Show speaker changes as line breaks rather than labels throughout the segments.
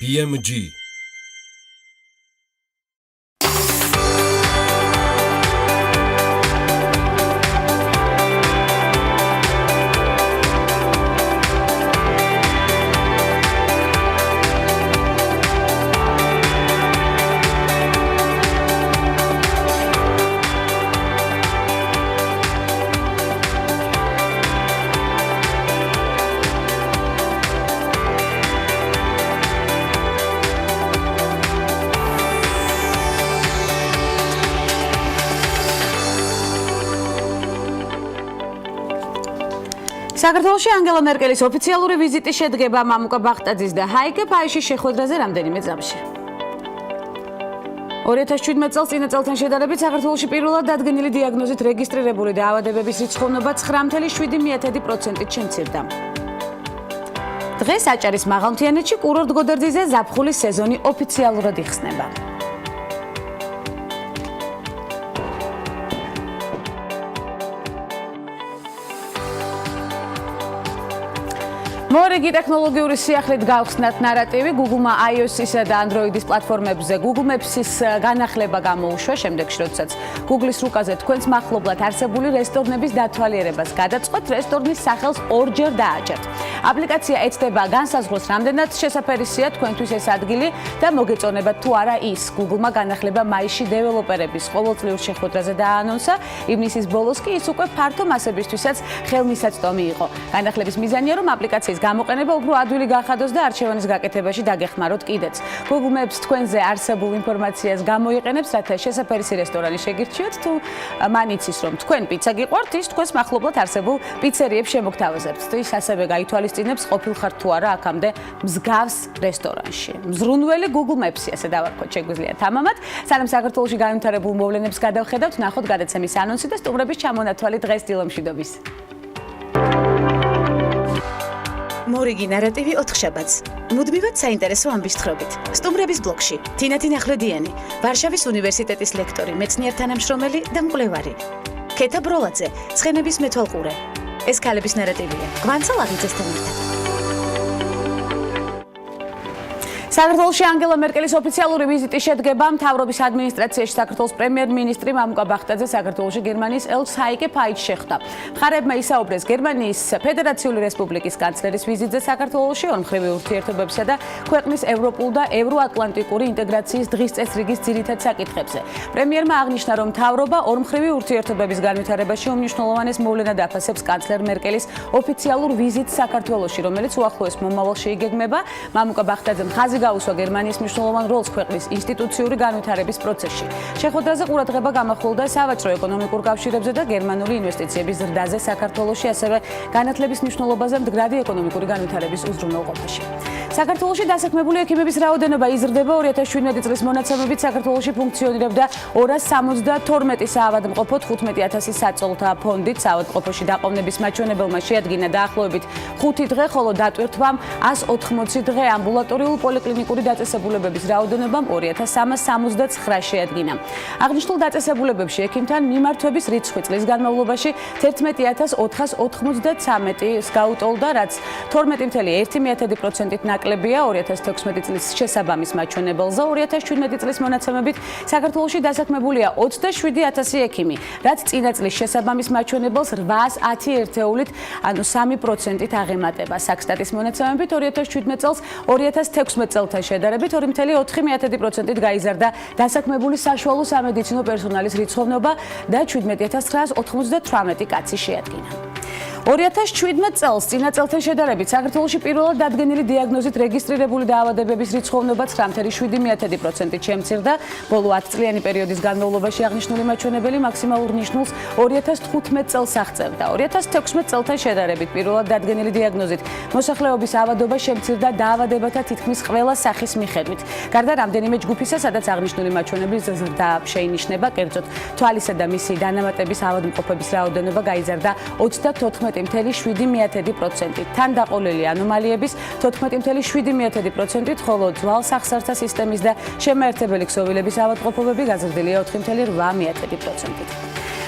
BMG
საქართველოში ანგელა მერკელის ოფიციალური ვიზიტი შედგება მამუკა ბახტაძის და ჰაიკე ფაიშის შეხვედრაზე რამდენიმე წამში. 2017 წელს წინა წელთან შედარებით საქართველოში პირველად დადგენილი დიაგნოზით რეგისტრირებული დაავადებების რიცხოვნობა 9.7%-ით შემცირდა. დღეს აჭარის მაღალმთიანეთში კურორტ გოდერძიზე ზაფხულის სეზონი ოფიციალურად იხსნება. მორიგი ტექნოლოგიური სიახლით გავხსნათ ნარატივი, Google-მა iOS-ისა და Android-ის პლატფორმებზე Google Maps-ის განახლება გამოუშვა, შემდეგში, როდესაც Google-ის რუკაზე თქვენს მახლობლად არსებული რესტორნების დათვალიერებას გადაწყვეტ, რესტორნის სახელს ორჯერ დააჭერთ. აპლიკაცია ეცდება განსაზღვროს, რამდენად შესაფერისია თქვენთვის ეს ადგილი და მოგეწონებათ თუ არა ის. Google-მა განახლება მაისში დეველოპერების ყოველწლიურ შეხვედრაზე დააანონსა, ივნისის ბოლოს კი ის უკვე ფართო მასებისთვისაც ხელმისაწვდომი იყო. განახლების მიზანია, რომ აპლიკაციის გამოყენება უფრო ადვილი გახადოს და არჩევანის გაკეთებაში დაგეხმაროთ კიდეც. Google Maps თქვენზე არსებულ ინფორმაციას გამოიყენებს, რათა შესაფერისი რესტორანი შეგირჩიოთ, თუ მან იცის, რომ თქვენ პიცა გიყვართ, ის თქვენს მახლობლად არსებულ პიცერიებს შემოგთავაზებთ. ის ასევე გაითვალისწინებს, ყოფილხართ თუ არა აქამდე მსგავს რესტორანში. მზრუნველი Google Maps-ი, ასე დავარქვათ, შეგვიძლია თამამად. სანამ საქართველოში განვითარებულ მოვლენებს გადავხედავთ, ნახოთ გადაცემის ანონსი და სტუმრების ჩამონათვალი დღეს დილომშვიდობის. მორიგი ნარატივი 4 შაბათს. მუდმივად საინტერესო ამბის თხრობით. სტუმრების ბლოგში თინათი ნახვლედიანი, ვარშავის უნივერსიტეტის ლექტორი, მეცნიერ თანამშრომელი და მკვლევარი. ქეთა ბროლაძე, ცხენების მეთვალყურე. ეს ქალების ნარატივია. გვანცა ლაღიძესთან ერთად. საქართველოში ანგელა მერკელის ოფიციალური ვიზიტი შედგება მთავრობის ადმინისტრაციაში საქართველოს პრემიერ-მინისტრი მამუკა ბახტაძე საქართველოში გერმანიის ელჩს ჰაიკე ფაიშს შეხვდა. მხარეებმა ისაუბრეს გერმანიის ფედერაციული რესპუბლიკის კანცლერის ვიზიტზე საქართველოში ორმხრივი ურთიერთობებსა და ქვეყნის ევროპულ და ევროატლანტიკური ინტეგრაციის დღის წესრიგის ძირითად საკითხებზე. პრემიერმა აღნიშნა, რომ მთავრობა ორმხრივი ურთიერთობების განვითარებაში უმნიშვნელოვანეს მოვლენად აფასებს კანცლერ მერკელის ოფიციალურ ვიზიტს საქართველოში, რომელიც უახლოეს მომავალში იგეგმება. მამუკა ბახტაძემ ხაზი გაუსვა გერმანიის მნიშვნელოვან როლს ქვეყნის ინსტიტუციური განვითარების პროცესში. შეხვედრაზე ყურადღება გამახვილდა სავაჭრო ეკონომიკურ კავშირებზე და გერმანული ინვესტიციების ზრდაზე საქართველოში, ასევე განათლების მნიშვნელობაზე მდგრადი ეკონომიკური განვითარების უზრუნველყოფაში. საქართველოში დასაქმებული ექიმების რაოდენობა იზრდება. 2017 წლის მონაცემებით საქართველოში ფუნქციონირებდა 272 საავადმყოფო, 15000 საწოლთა ფონდით. საავადმყოფოში დაყოვნების მაჩვენებელმა შეადგინა დაახლოებით 5 დღე, ხოლო დატვირთვამ 180 დღე. ამბულატორიულ პოლიკლინიკური დაწესებულებების რაოდენობამ 2369 შეადგინა. აღნიშნულ დაწესებულებებში ექიმთან მიმართვების რიცხვი წლის განმავლობაში 11493-ს გაუტოლდა, რაც 12.1%-ით ნაკლებია 2016 წლის შესაბამის მაჩვენებელზე. 2017 წლის მონაცემებით საქართველოში დასაქმებულია 27000 ექიმი, რაც წინა წლის შესაბამის მაჩვენებელს 810 ერთეულით, ანუ 3%-ით აღემატება. საქსტატის მონაცემებით 2017 წელს 2016 წელთან შედარებით 2.4%-ით გაიზარდა დასაქმებული საშუალო სამედიცინო პერსონალის რიცხოვნობა და 17998 კაცი შეადგინა. 2017 წელს წინა წელთან შედარებით საქართველოში პირველად დადგენილი დიაგნოზით რეგისტრირებული დაავადებების რიცხოვნობა 9.7%-ით შემცირდა. ბოლო 10 წლიანი პერიოდის განმავლობაში აღნიშნული მაჩვენებელი მაქსიმალურ ნიშნულს 2015 წელს აღწევდა. 2016 წელთან შედარებით პირველად დადგენილი დიაგნოზით მოსახლეობის ავადობა შემცირდა დაავადებათა თითქმის ყველა სახის მიხედვით. გარდა რამდენიმე ჯგუფისა, სადაც აღნიშნული მაჩვენებლის ზრდა შეინიშნება, კერძოდ თვალისა და მისი დანამატების ავადმყოფების რაოდენობა გაიზარდა 34.7%-ით. თან დაყოლილი ანომალიების 14.7%-ით, ხოლო ძვალსახსართა სისტემის და შემაერთებელი ქსოვილების ავადმყოფობები გაზრდილია 4.8%-ით.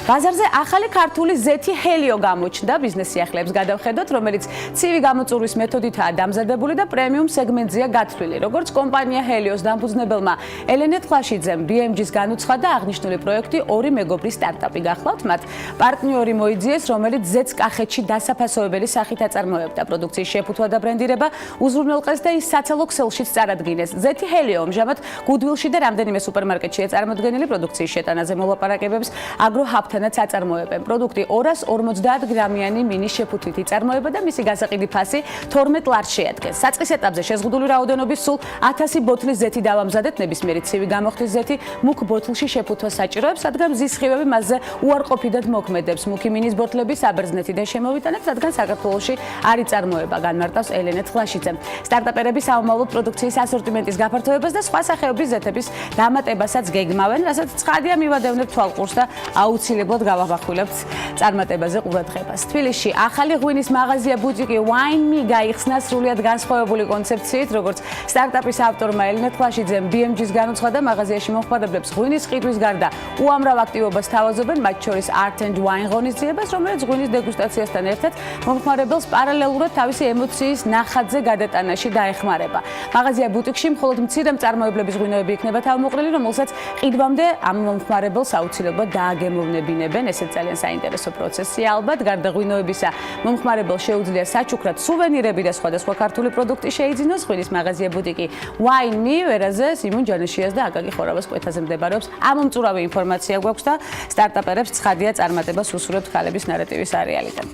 ბაზარზე ახალი ქართული ზეთი ჰელიო გამოჩნდა, ბიზნეს სიახლეებს გადავხედოთ, რომელიც ცივი გამოწვევის მეთოდითაა დამზადებული და პრემიუმ სეგმენტზეა გათვლილი. როგორც კომპანია ჰელიოს დამფუძნებელმა ელენე თლაშიძემ BMG-ს განუცხადა, აღნიშნული პროექტი ორი მეგობრის სტარტაპი გახლავთ, მათ პარტნიორი მოიძიეს, რომელიც ზეთს კახეთში დასაფასოებელი სახით აწარმოებდა. პროდუქციის შეფუთვა და ბრენდირება უზრუნველყეს და ის საცალო ქსელშიც წარადგინეს. ზეთი ჰელიო ამჟამად გუდვილში და რამდენიმე სუპერმარკეტშია წარმოდგენილი, პროდუქციის შეტანაზე მოლაპარაკებებს აგროჰაბთანაც აწარმოებენ. პროდუქტი 250 გრამიანი მინის შეფუთვით იწარმოება და მისი გასაყიდი ფასი 12 ლარს შეადგენს. საწყის ეტაპზე შეზღუდული რაოდენობის სულ 1000 ბოთლის ზეთი დავამზადეთ, ნებისმიერი ცივი გამოხდის ზეთი მუქ ბოთლში შეფუთვას საჭიროებს, რადგან მზის სხივები მასზე უარყოფითად მოქმედებს. მუქი მინის ბოთლები საბერძნეთიდან შემოვიტანეთ, რადგან საქართველოში არ იწარმოება, განმარტავს ელენე თლაშიძე. სტარტაპერები საომავლო პროდუქციის ასორტიმენტის გაფართოებას და სხვა სახეობის ზეთების დამატებასაც გეგმავენ, რასაც ცხადია მივადევნებთ თვალყურს და აუცილებლად გავახვილებთ წარმატებაზე ყურადღებას. თბილისში ახალი ღვინის მაღაზია ბუტიკი Wine Me გაიხსნა სრულიად განსხვავებული კონცეფციით, როგორც სტარტაპის ავტორმა ელენე თლაშიძემ BMG-ს განუცხადა, მაღაზიაში მომხმარებლებს ღვინის ყიდვის გარდა უამრავ აქტივობას თავაზობენ, მათ შორის Art and Wine ღონისძიებას, რომელიც ღვინის დეგუსტაციასთან ერთად მომხმარებელს პარალელურად თავისი ემოციის ნახატზე გადატანაში დაეხმარება. მაღაზია ბუტიკში მხოლოდ მცირე მწარმოებლების ღვინოები იქნება თავმოყრილი, რომელსაც ყიდვამდე ამ მომხმარებელს აუცილებლად დააგემოვნებინებენ. ესეც ძალიან საინტერესო პროცესია ალბათ. გარდა ღვინოებისა, მომხმარებელს შეუძლია საჩუქრად სუვენირები და სხვადასხვა ქართული პროდუქტი შეიძინოს. ღვინის მაღაზია ბუტიკი Wine Me ვერაზე სიმონ ჯანიშიას და აკაკი ხორავას კვეთაზე მდებარეობს. ამომწურავი ინფორმაცია გვაქვს და სტარტაპერებს ცხადია წარმატებას უსურვებთ ქალების ნარატივის არეალიდან.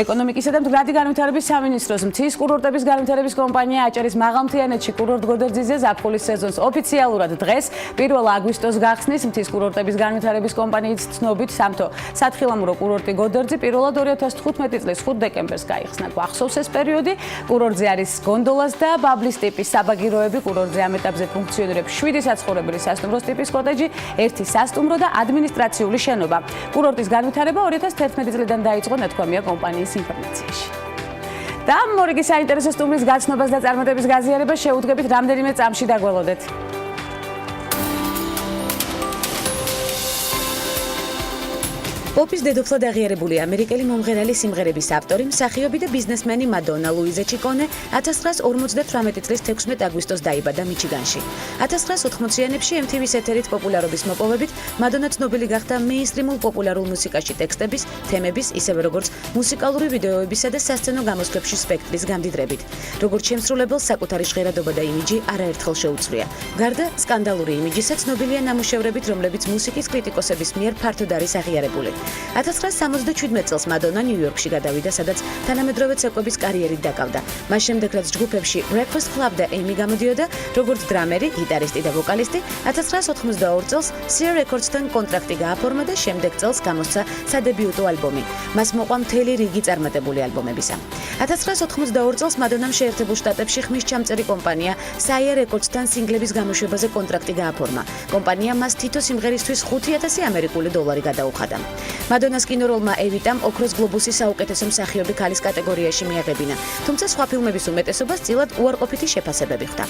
ეკონომიკისა და მდგრადი განვითარების სამინისტროს მთის კურორტების განვითარების კომპანია აჭარის მაღალმთიანეთში კურორტ გოდერძიზე ზაფხულის სეზონს ოფიციალურად დღეს 1 აგვისტოს გახსნის. მთის კურორტების განვითარების კომპანიის ცნობით სამთო სათხილამურო კურორტი გოდერძი 2015 წლის 5 დეკემბერს გაიხსნა. გვახსოვს ეს პერიოდი. კურორტზე არის გონდოლას და ბაბლის ტიპის საბაგიროები. კურორტზე ამ ეტაპზე ფუნქციონირებს 7 საცხოვრებელი სასტუმროს ტიპის კოტეჯი, 1 სასტუმრო და ადმინისტრაციული შენობა. კურორტის განვითარება 2011 წლიდან დაიწყო, ნათქვამია კომპანიის ინფორმაციაში. და მორიგი საინტერესო სტუმრის გაცნობას და წარმატების გაზიარებას შეუდგებით რამდენიმე წამში დაგველოდეთ. პოპის დედოფლად აღიარებული ამერიკელი მომღერალი სიმღერების ავტორი, მსახიობი და ბიზნესმენი მადონა ლუიზა ჩიკონე 1958 წლის 16 აგვისტოს დაიბადა მიჩიგანში. 1980-იანებში MTV-ს ეთერით პოპულარობის მოპოვებით მადონა ცნობილი გახდა მეინსტრიმულ პოპულარულ მუსიკაში ტექსტების, თემების, ისევე როგორც მუსიკალური ვიდეოებისა და სასცენო გამოსვლებში სპექტრის გამდიდრებით. როგორც შემსრულებელს საკუთარი ჟღერადობა და იმიჯი არაერთხელ შეუცვლია. გარდა სკანდალური იმიჯისა ცნობილია ნამუშევრებით, რომლებიც მუსიკის კრიტიკოსების მიერ ფართოდ არის აღიარებული. 1977 წელს მადონა ნიუ-იორკში გადავიდა, სადაც თანამედროვე ცეკვების კარიერით დაკავდა. მას შემდეგ, რაც ჯგუფებში Breakfast Club და Amy გამოდიოდა, როგორც დრამერი, გიტარისტი და ვოკალისტი, 1982 წელს Sierra Records-თან კონტრაქტი გააფორმა და შემდეგ წელს გამოსცა სადებიუტო ალბომი. მას მოყვა მთელი რიგი წარმატებული ალბომებისა. 1982 წელს მადონამ შეერთებულ შტატებში ხმის ჩამწერი კომპანია Sierra Records-თან სინგლების გამოშვებაზე კონტრაქტი გააფორმა. კომპანია მას თითო სიმღერისთვის $5,000 ამერიკული დოლარი გადაუხადა. მადონას კინოროლმა ევიტამ ოქროს გლობუსის საუკეთესო მსახიობი ქალის კატეგორიაში მიაღებინა, თუმცა სხვა ფილმების უმეტესობას წილად უარყოფითი შეფასებები ხვდა.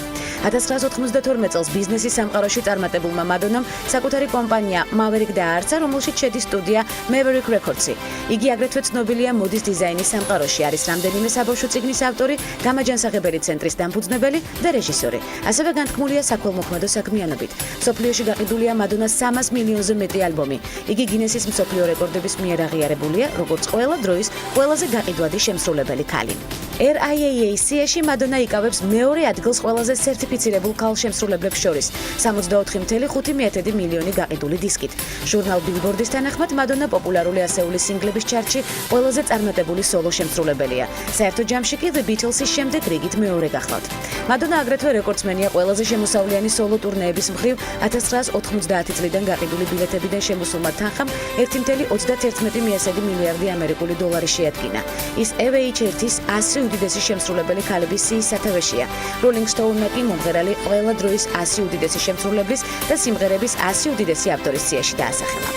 1992 წელს ბიზნესის სამყაროში წარმატებულმა მადონამ საკუთარი კომპანია Maverick დააარსა, რომელშიც შედის სტუდია Maverick Records-ი. იგი აგრეთვე ცნობილია მოდის დიზაინის სამყაროში, არის რამდენიმე საბავშვო წიგნის ავტორი, გამაჯანსაღებელი ცენტრის დამფუძნებელი და რეჟისორი. ასევე განთქმულია საქველმოქმედო საქმიანობით. მსოფლიოში გაყიდულია მადონას 300 მილიონზე მეტი ალბომი. იგი გინესის მსოფლიო რეკორდების მიერ აღიარებულია, როგორც ყველა დროის ყველაზე გაყიდვადი შემსრულებელი ქალი. RIAA-ში მადონა იკავებს მეორე ადგილს ყველაზე სერტიფიცირებულ ქალ შემსრულებლებს შორის, 64.5 მილიონი გაყიდული დისკით. ჟურნალ Billboard-ის თანახმად მადონა პოპულარული ასეული სინგლების ჩარტში ყველაზე წარმატებული სოლო შემსრულებელია. საერთო ჯამში კი The Beatles-ის შემდეგ რიგით მეორე გახლავთ. მადონა აგრეთვე რეკორდსმენია ყველაზე შემოსავლიანი სოლო ტურნეების მხრივ 1990 წლიდან გაყიდული ბილეთებიდან შემოსულმა თანხამ 1.31 მილიარდი ამერიკული დოლარი შეადგინა. ის EVH-1-ის 100 უდიდესი შემსრულებელი ქალების სიის სათავეშია. Rolling Stone-მა კი მომღერალი ყველა დროის 100 უდიდესი შემსრულებლის და სიმღერების 100 უდიდესი ავტორის სიაში დაასახელა.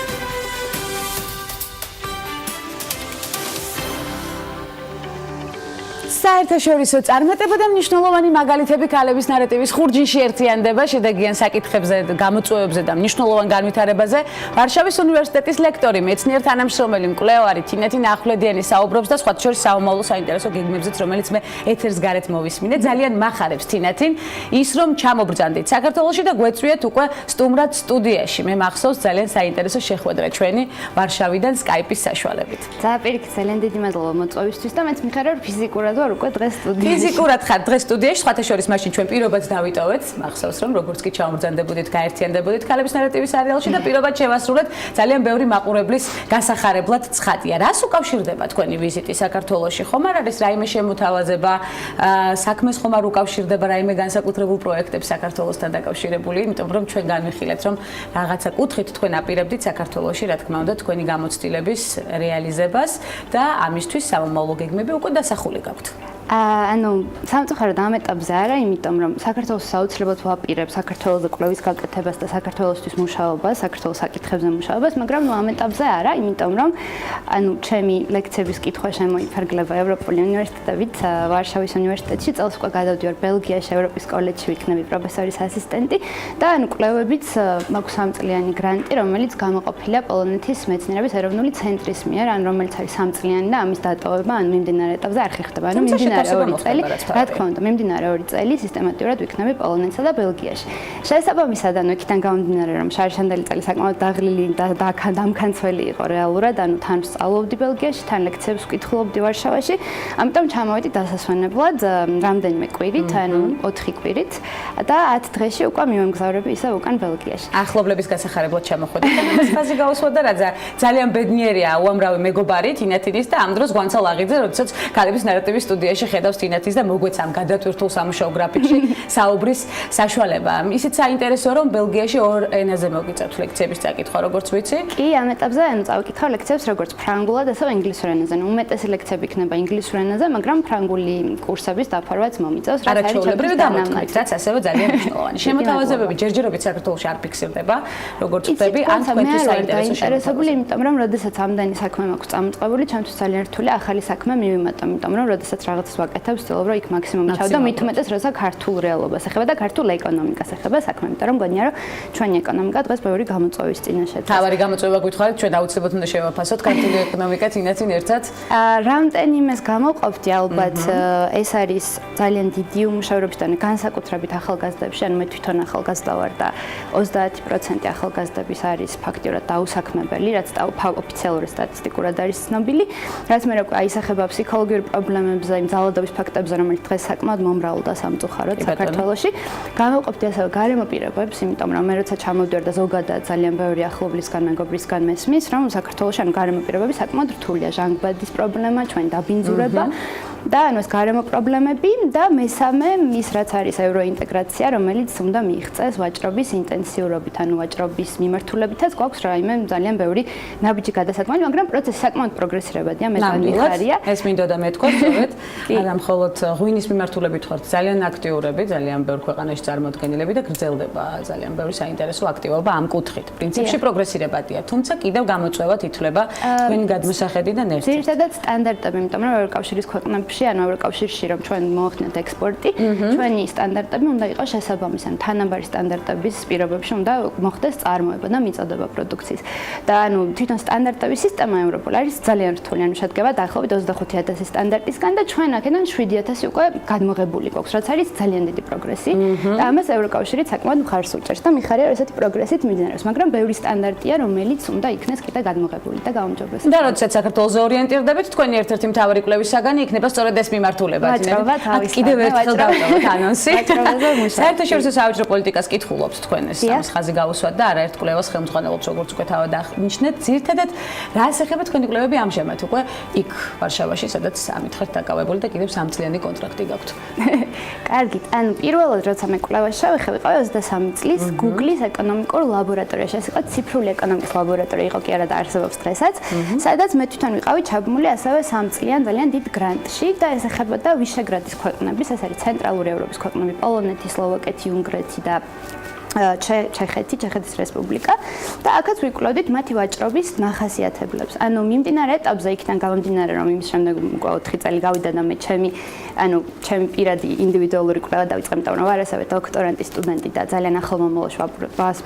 საერთაშორისო წარმატება და მნიშვნელოვანი მაგალითები ქალების ნარატივის ხურჯინში ერთიანდება შედეგიან საკითხებზე, გამოწვევებზე და მნიშვნელოვან განვითარებაზე. ვარშავის უნივერსიტეტის ლექტორი, მეცნიერ თანამშრომელი, მკვლევარი თინათინ ახვლედიანი საუბრობს და სხვათა შორის საომავლო საინტერესო გეგმებზეც, რომელიც მე ეთერს გარეთ მოვისმინე. ძალიან მახარებს თინათინ ის, რომ ჩამობრძანდით საქართველოში და გვეწვიეთ უკვე სტუმრად სტუდიაში. მე მახსოვს ძალიან საინტერესო შეხვედრა ჩვენი ვარშავიდან Skype-ის საშუალებით.
Პირიქით, ძალიან დიდი მადლობა მოწვევისთვის და მეც მიხარებ ფიზიკურად ვარ უკვე დღეს სტუდიაში.
ფიზიკურად ხარ დღეს სტუდიაში, სხვათა შორის მაშინ ჩვენ პირობად დავიტოვეთ. მახსოვს რომ როგორც კი ჩამობრძანდებოდით, გაერთიანდებოდით ქალების ნარატივის სერიალში და პირობად შევასრულეთ ძალიან ბევრი მაყურებლის გასახარებლად ცხადია. რას უკავშირდება თქვენი ვიზიტი საქართველოში? ხომ არ არის რაიმე შემოთავაზება, საქმეს ხომ არ უკავშირდება რაიმე განსაკუთრებულ პროექტებს საქართველოსთან დაკავშირებული, იმიტომ რომ ჩვენ განვიხილეთ რომ რაღაცა კუთხით თქვენ აპირებდით საქართველოში, რა თქმა უნდა, თქვენი გამოცდილების რეალიზებას და ამისთვის სამომავლო გეგმები უკვე დასახული გაქვთ.
სამწუხაროდ ამ ეტაპზე არა, იმიტომ რომ საქართველოს საოცრებად ვაპირებ საქართველოს კვლევის გაკეთებას და საქართველოსთვის მუშაობას, საქართველოს საკითხებზე მუშაობას, მაგრამ ამ ეტაპზე არა, იმიტომ რომ ჩემი ლექციების კითხვა შემოიფარგლება ევროპული უნივერსიტეტებით, ვარშავის უნივერსიტეტში, წელს უკვე გადავდივარ ბელგიაში, ევროპის კოლეჯში ვიქნები პროფესორის ასისტენტი და კვლევებით მაქვს 3 წლიანი გრანტი, რომელიც გამოყოფილია პოლონეთის მეცნიერების ეროვნული ცენტრის მიერ, რომელიც არის 3 წლიანი და ამის დატოვება მიმდინარე ეტაპზე არ ხერხდება. რა თქმა უნდა, მიმდინარე 2 წელი სისტემატურად ვიქნები პოლონეთსა და ბელგიაში. შესაბამისად, იქიდან გამომდინარე, რომ შარშანდელი წელი საკმაოდ დაღლილი და დამქანცველი იყო რეალურად, თან ვსწავლობდი ბელგიაში, თან ლექციებს ვკითხულობდი ვარშავაში, ამიტომ ჩამოვედი დასასვენებლად რამდენიმე კვირით, 4 კვირით და 10 დღეში უკვე მივემგზავრები ისევ უკან ბელგიაში.
ახლობლების გასახარებლად ჩამოხვედი და ეს ხაზი გავუსვა და რა ძალიან ბედნიერია უამრავი მეგობარი თინათინის და ამ დროს გვანცა ლაღიძე, როდესაც ქალების ნარატივის სტუდიაში ხედავს თინათინს და მოგვეც ამ გადატვირთულ სამუშაო გრაფიკში საუბრის საშუალება. ისიც საინტერესოა, რომ ბელგიაში 2 ენაზე მოგიწევთ ლექციების წაკითხვა, როგორც ვიცი.
კი, ამ ეტაპზე წავიკითხავ ლექციებს როგორც ფრანგულად, ასევე ინგლისურ ენაზე. უმეტესი ლექციები იქნება ინგლისურ ენაზე, მაგრამ ფრანგული კურსების დაფარვაც მომიწევს, რაც არის
ჩვეულებრივი გამოთქმით, რაც ასევე ძალიან მნიშვნელოვანი. შემოთავაზებები ჯერჯერობით საქართველოში არ ფიქსირდება, როგორც ვთქვი, ან თქვენთვის
საინტერესოა, იმიტომ რომ როდესაც ამდენი საქმე მაქვს წამოწყებული, ჩემთვის ძალიან რთულია ახალი საქმე მივიმატო, იმიტომ რომ როდესაც რაღაცას ვაკეთებ, ვცდილობ რომ იქ მაქსიმუმი ჩავდო, მით უმეტეს როცა ქართულ რეალობას ეხება და ქართულ ეკონომიკას ეხება საქმე, იმიტომ რომ მგონია რომ ჩვენი ეკონომიკა დღეს ბევრი გამოწვევის წინაშე დგას.
თავარი გამოწვევა გითხარით, ჩვენ აუცილებლად უნდა შევაფასოთ ქართული ეკონომიკა თინათინ ერთად.
რამდენიმეს გამოყოფდი ალბათ, ეს არის ძალიან დიდი უმუშევრობის და განსაკუთრებით ახალგაზრდებში, ანუ მე თვითონ ახალგაზრდა ვარ და 30% ახალგაზრდების არის ფაქტიურად დაუსაქმებელი, რაც ოფიციალური სტატისტიკურად არის ცნობილი, რაც მე აისახება ფსიქოლოგიურ პრობლემებზე, იმ ძალადობის ფაქტებზე, რომელიც დღეს საკმაოდ მომრავლდა სამწუხაროდ საქართველოში. გამოყოფდი ასევე გარემო პირობებს, იმიტომ რომ მე როცა ჩამოვდივარ და ზოგადად ძალიან ბევრი ახლობლისგან, მეგობრისგან მესმის, რომ საქართველოში გარემო პირობები საკმაოდ რთულია, ჟანგბადის პრობლემა, ჩვენი დაბინძურება და ეს გარემო პრობლემები და მესამე ის რაც არის ევროინტეგრაცია, რომელიც უნდა მიიღწეს ვაჭრობის ინტენსიურობით, ვაჭრობის მიმართულებითაც გვაქვს რაიმე ძალიან ბევრი ნაბიჯი გადასაქმებული, მაგრამ პროცესი საკმაოდ პროგრესირებადია, მე გამიხარია.
ეს მინდოდა მეთქვა, სწორედ, არა მხოლოდ ღვინის მიმართულებით ხართ ძალიან აქტიურები, ძალიან ბევრ ქვეყანაში წარმოდგენილები და გრძელდება ძალიან ბევრი საინტერესო აქტივობა ამ კუთხით. პრინციპში პროგრესირებადია, თუმცა კიდევ გამოწვევად ითვლება თქვენი გადმოსახედი და ნერწი.
ძირითადად სტანდარტები, იმიტომ რომ ევროკავშირის ქვეყნებში, ევროკავშირში რომ ჩვენ მოახდინოთ ექსპორტი, ჩვენი სტანდარტები უნდა იყოს შესაბამისი, თანაბარი სტანდარტების პირობებში უნდა მოხდეს წარმოება და მიწოდება პროდუქციის. და თვითონ სტანდარტების სისტემა ევროპული არის ძალიან რთული, შედგება დაახლოებით 25,000 სტანდარტისგან და ჩვენ აქედან 7,000 უკვე გადმოღებული გვაქვს, რაც არის ძალიან დიდი პროგრესი. და ამას ევროკავშირი საკმაოდ მხარს უჭერს და მიხარია ესეთი პროგრესით მიმდინარეობს, მაგრამ ბევრი სტანდარტია, რომელიც უნდა იქნეს კიდე გადმოღებული და გაუმჯობესებული.
და როდესაც საქართველოს ორიენტირდებით, თქვენი ერთ-ერთი მთავარი კვლევის საგანი იქნება სწორედ ეს მიმართულება. კიდევ ერთხელ დავტოვოთ ანონსი. საერთაშორისო სავაჭრო პოლიტიკას კითხულობთ თქვენ ეს ამის ხაზი გაუსვათ და არაერთ კვლევას ხელმძღვანელობთ, როგორც უკვე თავად აღნიშნეთ. ძირითადად რას ეხება თქვენი კვლევები ამჟამად უკვე იქ ვარშავაში, სადაც ამით ხართ დაკავებული და კიდევ 3 წლიანი კონტრაქტი გაქვთ.
კარგით, პირველად როცა მე კვლევაში შევეხები, 23 წლის Google-ის ეკონომიკურ ლაბორატორიაში, ეს იყო ციფრული ეკონომიკის ლაბორატორია, იყო კი არა და არსებობს დღესაც, სადაც მე თვითონ ვიყავი ჩაბმული ასევე 3 წლიან ძალიან დიდ გრანტში და ეს ეხებოდა ვიშეგრადის ქვეყნების, ეს არის ცენტრალური ევროპის ქვეყნები, პოლონეთი, სლოვაკეთი, უნგრეთი და ჩეხეთის რესპუბლიკა და აქაც ვიკვლევდით მათი ვაჭრობის ნახასიათებლებს. ანუ მიმდინარე ეტაპზე იქიდან გამომდინარე, რომ იმის შემდეგ უკვე 4 წელი გავიდა და მე ჩემი პირადი ინდივიდუალური კვლევა დავიწყე, იმიტომ რომ ვარ ასევე დოქტორანტის სტუდენტი და ძალიან ახლო მომავალში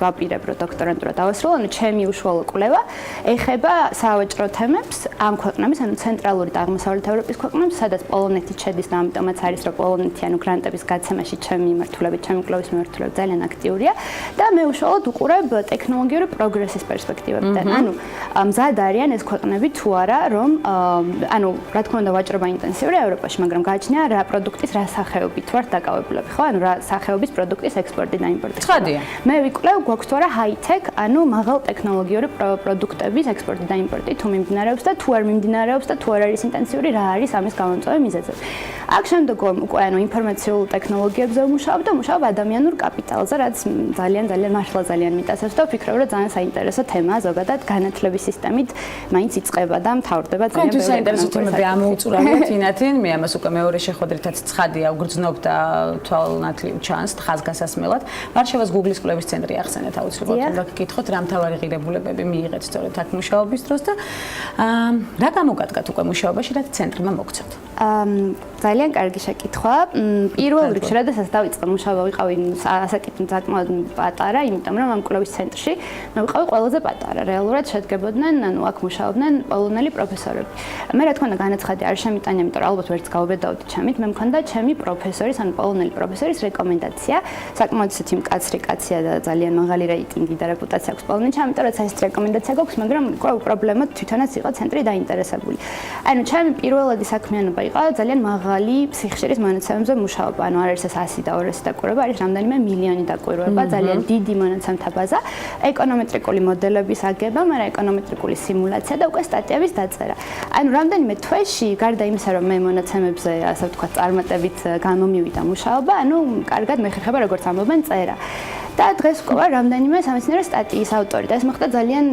ვაპირებ რომ დოქტორანტურა დავასრულო. ანუ ჩემი უშუალო კვლევა ეხება სავაჭრო თემებს ამ ქვეყნების, ანუ ცენტრალური და აღმოსავლეთ ევროპის ქვეყნებს, სადაც პოლონეთი შედის და ამიტომაც არის რომ პოლონეთი გრანტების გაცემაში ჩემი მიმართულებით, ჩემი კვლევის მიმართულებით ძალიან აქტიურია. და მე უშუალოდ უყურებ ტექნოლოგიური პროგრესის პერსპექტივებიდან. ანუ მზად არიან ეს ქვეყნები თუ არა, რომ ანუ რა თქმა უნდა ვაჭრობა ინტენსიურია ევროპაში, მაგრამ გააჩნია რა პროდუქტის რა სახეობით ვართ დაკავებულები, ხო? ანუ რა სახეობის პროდუქტის ექსპორტი და იმპორტი.
ცხადია.
მე ვიკვლევ გვაქვს თუ არა ჰაი-ტექ, ანუ მაღალ ტექნოლოგიური პროდუქტების ექსპორტი და იმპორტი თუ მიმდინარეობს და თუ არ მიმდინარეობს და თუ არ არის ინტენსიური, რა არის ამის გამომწვევი მიზეზები. აქ შემდეგ უკვე ანუ ინფორმაციულ ტექნოლოგიებზე ვმუშაობ და ვმუშაობ ადამიანურ კაპიტალზე, რაც ძალიან მართლა ძალიან მიტაცებს და ვფიქრობ, რომ ძალიან საინტერესო თემაა ზოგადად განათლების სისტემით მაინც იწყება და მთავრდება ძალიან
ბევრი საინტერესო თემები ამოუწურავთ ინათინ, მე ამას უკვე მეორე შეხვედრითაც ცხადია უგრძნობ და თვალნათლივ ჩანს ხაზგასასმელად. ვარშავას Google-ის კვლევის ცენტრი ახსენეთ აუცილებლად უნდა გკითხოთ რა მთავარი ღირებულებები მიიღეთ სწორედ აქ მუშაობის დროს და რა გამოგადგათ უკვე მუშაობაში, რაც ცენტრმა მოგცეთ?
ძალიან კარგი შეკითხვა. პირველ რიგში, როდესაც დავიწყე მუშაობა, ვიყავი საკმაოდ პატარა, იმიტომ რომ ამ კვლევის ცენტრში მე ვიყავი ყველაზე პატარა. რეალურად შედგებოდნენ, ანუ აქ მუშაობდნენ პოლონელი პროფესორები. მე რა თქმა უნდა განაცხადი არ შემიტანია, იმიტომ რომ ალბათ ვერც გავუბედავდი ჩემით, მე მქონდა ჩემი პროფესორის, ანუ პოლონელი პროფესორის რეკომენდაცია. საკმაოდ ისეთი მკაცრი კაცია და ძალიან მაღალი რეიტინგი და რეპუტაცია აქვს პოლონეთში, ამიტომ რაც ეს რეკომენდაცია გვაქვს, მაგრამ პრობლემად თვითონაც იყო ცენტრი დაინტერესებული. ანუ ჩემი პირველადი საქმიანობა იყო ძალიან მაღალი სიხშირის მონაცემებზე მუშაობა. ანუ არ არის ეს 100 და 200 დაკვირვება, არის რამდენიმე მილიონი დაკვირვება, ძალიან დიდი მონაცემთა ბაზა, ეკონომეტრიკული მოდელების აგება, მაგრამ ეკონომეტრიკული სიმულაცია და უკვე სტატიების დაწერა. ანუ რამდენიმე თვეში, გარდა იმისა, რომ მე მონაცემებზე, ასე ვთქვათ, წარმატებით გამომივიდა მუშაობა, ანუ კარგად მეხერხება, როგორც ამბობენ, წერა. და დღეს უკვე რამდენიმე სამეცნიერო სტატიის ავტორი და ეს მოხდა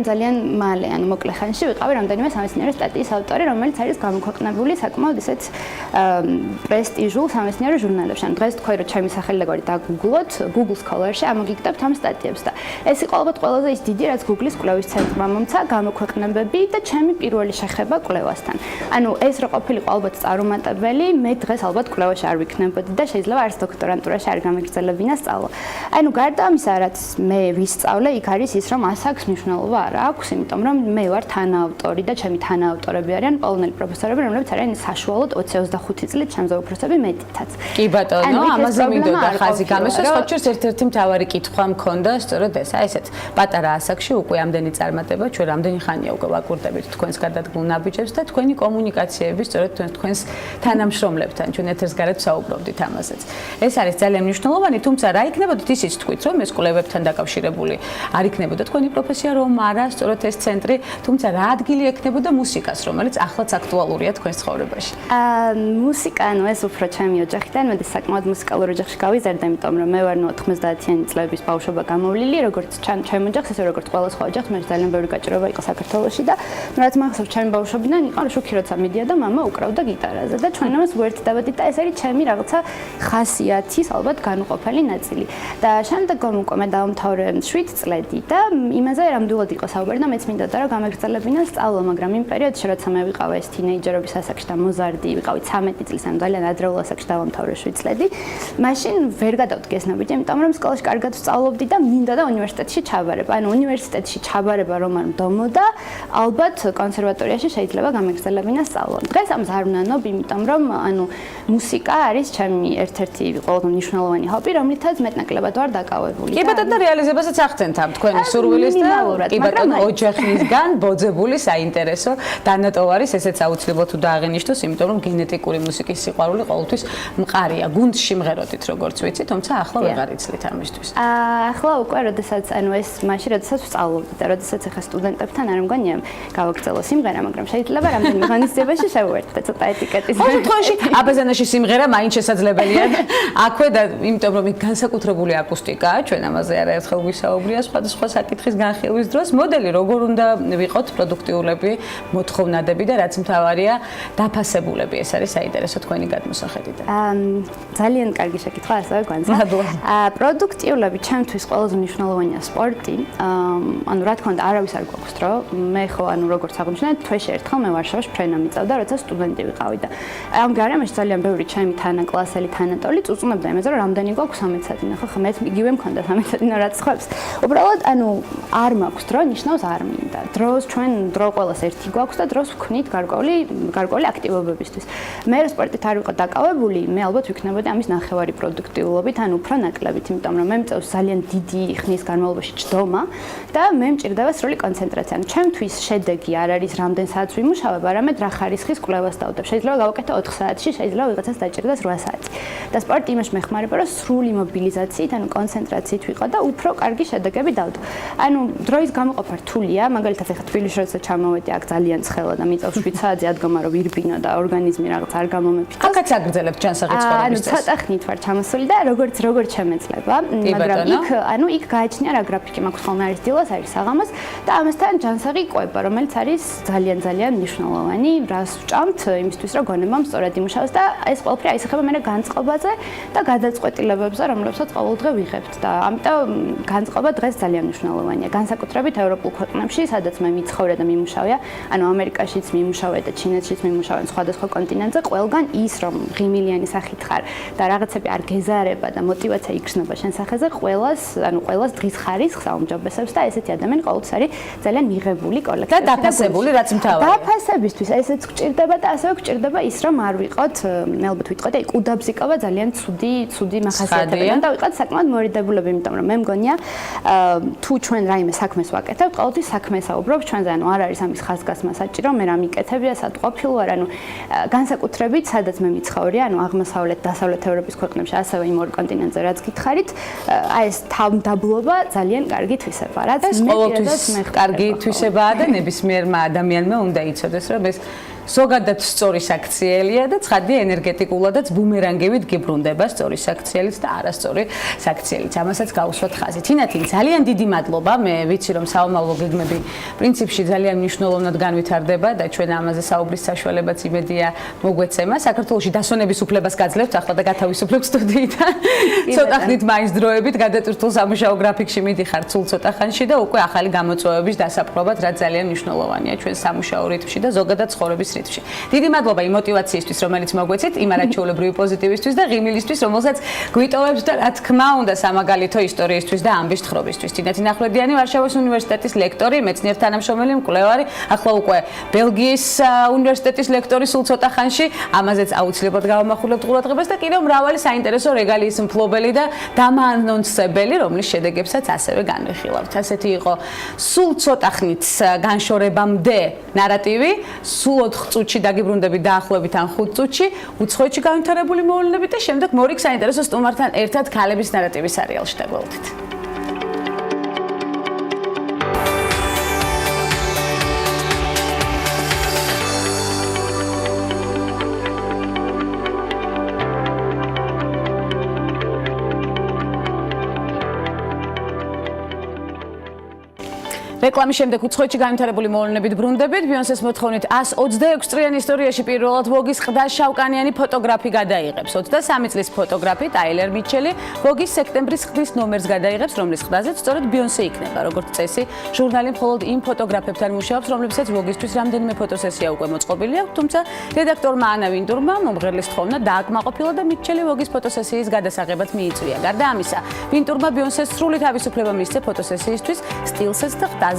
ძალიან მალე, ანუ მოკლე ხანში ვიყავი რამდენიმე სამეცნიერო სტატიის ავტორი, რომელიც არის გამოქვეყნებული საკმაოდ ისეთ პრესტიჟულ სამეცნიერო ჟურნალებში. ანუ დღეს თქვენ რომ ჩემი სახელი და გვარი დაგუგლოთ, Google Scholar-ში ამოგიგდებთ ამ სტატიებს და ეს იყო ალბათ ყველაზე ის დიდი, რაც Google-ის კვლევის ცენტრმა მომცა გამოქვეყნებები და ჩემი პირველი შეხება კვლევასთან. ანუ ეს რო ყოფილიყო ალბათ წარუმატებელი, მე დღეს ალბათ კვლევაში არ ვიქნებოდი და შეიძლება არც დოქტორანტურაში არ გამეგრძელებინა სწავლა. ანუ გარდა ამისა, რაც მე ვისწავლე, იქ არის ის, რომ ასაკს მნიშვნელობა არ აქვს, იმიტომ რომ მე ვარ თანაავტორი და ჩემი თანაავტორები არიან პოლონელი პროფესორები, რომლებიც არიან საშუალოდ 20-25 წლით ჩემზე უფროსები მეტითაც.
კი ბატონო, ამაზე მინდოდა ხაზი გამოსვას, ხოჭერს ერთ-ერთი მთავარი კითხვა მქონდა, სწორედ ეს, აი ესეც პატარა ასაკში უკვე ამდენი წარმატება, ჩვენ რამდენი ხანია უკვე ვაკურდებით თქვენს გადადგმულ ნაბიჯებს და თქვენი კომუნიკაციები, სწორედ თქვენს თანამშრომლებთან, ჩვენ ეთერს გარეთ საუბრობდით ამაზეც. ეს არის ძალიან მნიშვნელოვანი, თუმცა რა იქნებოდით ისიც თქვით, რომ ეს კვლევებთან დაკავშირებული არ იქნებოდა თქვენი პროფესია, რომ არა, სწორედ ეს ცენტრი, თუმცა რა ადგილი ექნებოდა მუსიკას, რომელიც ახლაც აქტუალურია თქვენს ცხოვრებაში?
მუსიკა, ანუ ეს უფრო ჩემი ოჯახიდან, მე საკმაოდ მუსიკალურ ოჯახში გავიზარდა, იმიტომ რომ მე ვარ 90-იანი წლების ბავშვობა გამოვლილი, როგორც ჩემ ოჯახს, ესე როგორც ყველა სხვა ოჯახს, მე ძალიან ბევრი გაჭირვება იყო საქართველოში და რაც მახსოვს ჩემი ბავშვობიდან იყო შუქი როცა მიდია და მამა უკრავდა გიტარაზე და ჩვენ ამას ვერთდავდი და ეს არის ჩემი რაღაცა ხასიათის ალბათ განუყოფელი ნაწილი. და შემდეგ უკვე მე დავამთავრე 7 წლები და იმაზე რამდვილად იყო საუბარი და მეც მინდოდა რომ გამეგრძელებინა სწავლა, მაგრამ იმ პერიოდში როცა მე ვიყავი ეს თინეიჯერობის ასაკში და მოზარდი ვიყავი 13 წლის, ანუ ძალიან ადრეულ ასაკში დავამთავრე 7 წლები, მაშინ ვერ გადავდგი ეს ნაბიჯი, იმიტომ რომ სკოლაში კარგად ვსწავლობდი და მინდოდა უნივერსიტეტში ჩაბარება. ანუ უნივერსიტეტში ჩაბარება რომ არ მდომოდა, ალბათ კონსერვატორიაში შეიძლება გამეგრძელებინა სწავლა. დღეს ამას არ ვნანობ, იმიტომ რომ ანუ მუსიკა არის ჩემი ერთ-ერთი ყველაზე მნიშვნელოვანი ჰობი, რომლითაც მეტნაკლებად ვარ დაკავებული.
კი ბატონო, და რეალიზებასაც ახცენტავთ თქვენი სურვილის და კი ბატონო, ოჯახისგან ბოძებული საინტერესო დანატოვარის, ესეც აუცილებლად თუ დააღენიშნოს, იმიტომ რომ გენეტიკური მუსიკის სიყვარული ყოველთვის მყარია. გუნდში მღეროდით, როგორც ვიცი, თუმცა ახლა ვეღარ იცლით ამისთვის.
ახლა უკვე, როდესაც ანუ ეს მაშინ, როდესაც ვსწავლობდი და როდესაც ახლა სტუდენტებთან არ მგონია გავაგრძელო სიმღერა, მაგრამ შეიძლება რამდენიმე ღონისძიებაში შევუერთდე ცოტა ეტიკეტის.
ყოველ შემთხვევაში აბაზანაში სიმღერა მაინც შესაძლებელია. აქვე და იმიტომ რომ განსაკუთრებული აკუსტიკაა, ჩვენ ამაზე არაერთხელ გვისაუბრია სხვადასხვა საკითხის განხილვის დროს. მოდელი როგორ უნდა ვიყოთ პროდუქტიულები, მოთხოვნადები და რაც მთავარია, დაფასებულები. ეს არის საინტერესო თქვენი გადმოსახედიდან.
ძალიან კარგი შეკითხვა, ასევე გვანძა. პროდუქტიულები ჩემთვის ყველაზე მნიშვნელოვანია სპორტი. ანუ რა თქმა უნდა, არავის არ გვაქვს დრო. მე ხო ანუ როგორც აღნიშნეთ, თვეში ერთხელ მე ვარშავაში ფრენა მიწავდა, როცა სტუდენტი ვიყავი და ამ გარემოში ძალიან ბევრი ჩემი თანაკლასელი თანატოლი წუწუნებდა იმაზე, რომ რამდენი გვაქვს 13 საათი. ხო, მე იგივე მქონდა 13 საათი, რაც ხვებს. უბრალოდ ანუ არ მაქვს დრო, ნიშნავს არ მინდა. დროს ჩვენ დრო ყოველას ერთი გვაქვს და დროს ვქნით გარკვეული აქტივობებისთვის. მე რო სპორტით არ ვიყო დაკავებული, მე ალბათ ვიქნებოდი ამის ნახევარი პროდუქტიულობით, ან უფრო ნაკლებით, იმიტომ რომ მე მწევს ძალიან დიდი ხნის განმავლობაში ჭდომა და მე მჭირდება სრული კონცენტრაცია. ანუ ჩემთვის შედეგი არ არის რამდენ საათს ვიმუშავებ, არამედ რა ხარისხის კვლევას დავდებ. შეიძლება გავაკეთო 4 საათში, შეიძლება ვიღაცას დაჭირდეს 8 საათი. და სპორტი იმას მეხმარება, რომ სრული მობილიზაციით, ანუ კონცენტრაციით ვიყო და უფრო კარგი შედეგები დავდო. ანუ დროის გამოყოფა რთულია, მაგალითად ახლა თბილისში როცა ჩამოვედი, აქ ძალიან ცხელა და მიწევს 7 საათზე ადგომა, რომ ვირბინო და ორგანიზმი რაღაც არ გამომეფიქროს.
აქაც აგრძელებთ ჯანსაღი ცხოვრების წესს.
ანუ ცოტა ხნით ვარ ჩამოსული და როგორც შემეძლება, მაგრამ იქ გააჩნია რა გრაფიკი მაქვს ხოლმე არის დილას, არის საღამოს და ამასთან ჯანსაღი კვება, რომელიც არის ძალიან მნიშვნელოვანი, რას ვჭამთ იმისთვის, რომ გონებამ სწორად იმუშაოს და ეს ყველაფერი აისახება მე განწყობაზე და გადაწყვეტილებებზე, რომლებსაც ყოველდღე ვიღებთ და ამიტომ განწყობა დღეს ძალიან მნიშვნელოვანია. განსაკუთრებით ევროპულ ქვეყნებში, სადაც მე მიცხოვრე და მიმუშავია, ანუ ამერიკაშიც მიმუშავე და ჩინეთშიც მიმუშავენ სხვადასხვა კონტინენტზე, ყველგან ის რომ ღიმილიანი სახით ხარ და რაღაცები არ გეზარება და мотиваცია იგრძნობა შენ სახეზე, ყველას დღის ხარისხს აუმჯობესებს და ესეთი ადამიანი ყოველთვის არის ძალიან მიღებული კოლექტივში.
და დაფასებული, რაც მთავარია.
დაფასებისთვის ესეც გჭირდება და ასევე გჭირდება ის რომ არ ვიყოთ, მე ალბათ ვიტყოდი, კუდაბზიკავა ძალიან ცუდი მახასიათებელია და ვიყოთ საკმაოდ მორიდებულები, იმიტომ რომ მე მგონია თუ ჩვენ რაიმე საქმეს ვაკეთებთ, ყოველთვის საქმეს აუბრობთ ჩვენზე, ანუ არ არის ამის ხაზგასმა საჭირო, მე რა მიკეთებია, სად ყოფილ ვარ, ანუ განსაკუთრებით სადაც მე ვიცხოვრია, ანუ აღმოსავლეთ, დასავლეთ ევროპის ქვეყნებში, ასევე იმ ორ კონტინენტზე რაც გითხარით, აი ეს თავმდაბლობა ძალიან კარგი თვისებაა, რაც მე პირადად მეხმარება.
კარგი თვისებაა და ნებისმიერმა ადამიანმა უნდა იცოდეს, რომ ეს ზოგადად სწორი საქციელია და ცხადია ენერგეტიკულადაც ბუმერანგივით გიბრუნდება სწორი საქციელიც და არასწორი საქციელიც. ამასაც გავუსვათ ხაზი. თინათინ, ძალიან დიდი მადლობა. მე ვიცი რომ საომავლო გეგმები პრინციპში ძალიან მნიშვნელოვნად განვითარდება და ჩვენ ამაზე საუბრის საშუალებაც იმედია მოგვეცემა. საქართველოში დასვენების უფლებას გაძლევთ ახლა და გათავისუფლებთ სტუდიიდან. ცოტა ხნით მაინც დროებით გადატვირთულ სამუშაო გრაფიკში მიდიხართ სულ ცოტა ხანში და უკვე ახალი გამოწვევების დასაპყრობად, რაც ძალიან მნიშვნელოვანია ჩვენ სამუშაო რიტმში და ზოგადად ცხოვრების რიტმში. დიდი მადლობა იმ мотиваციისთვის, რომელიც მოგვეცით, იმ არაჩვეულებრივი პოზიტივისთვის და ღიმილისთვის, რომელსაც გვიტოვებთ და რა თქმა უნდა სამაგალითო ისტორიისთვის და ამბის თხრობისთვის. თინათინ ახვლედიანი, ვარშავის უნივერსიტეტის ლექტორი, მეცნიერ თანამშრომელი, მკვლევარი, ახლა უკვე ბელგიის უნივერსიტეტის ლექტორი სულ ცოტა ხანში, ამაზეც აუცილებლად გავამახვილებთ ყურადღებას და კიდევ მრავალი საინტერესო რეგალიის მფლობელი და დამაანონსებელი, რომლის შედეგებსაც ასევე განვიხილავთ. ასეთი იყო სულ ცოტა ხნით განშორებამდე ნარატივი, სულ 4 წუთში დაგიბრუნდებით დაახლოებით ან 5 წუთში, უცხოეთში განვითარებული მოვლენები და შემდეგ მორიგ საინტერესო სტუმართან ერთად ქალების ნარატივის სერიალში დაგველოდით. რეკლამის შემდეგ უცხოეთში განვითარებული მოვლენებით ბრუნდებით. ბიონსეს მოთხოვნით 126 წლიან ისტორიაში პირველად ვოგის ყდა შავკანიანი ფოტოგრაფი გადაიღებს. 23 წლის ფოტოგრაფი ტაილერ მიჩელი ვოგის სექტემბრის ყდის ნომერს გადაიღებს, რომლის ყდაზეც სწორედ ბიონსე იქნება. როგორც წესი, ჟურნალი მხოლოდ იმ ფოტოგრაფებთან მუშაობს, რომლებსაც ვოგისთვის რამდენიმე ფოტოსესია უკვე მოწყობილი აქვს, თუმცა რედაქტორმა ანა ვინტურმა მომღერლის თხოვნა დააკმაყოფილა და მიჩელი ვოგის ფოტოსესიის გადასაღებად მიიწვია. გარდა ამისა, ვინტურმა ბიონსეს სრული თავისუფლება მისცე ფოტოსესიისთვის, სტილსაც და ყდაზე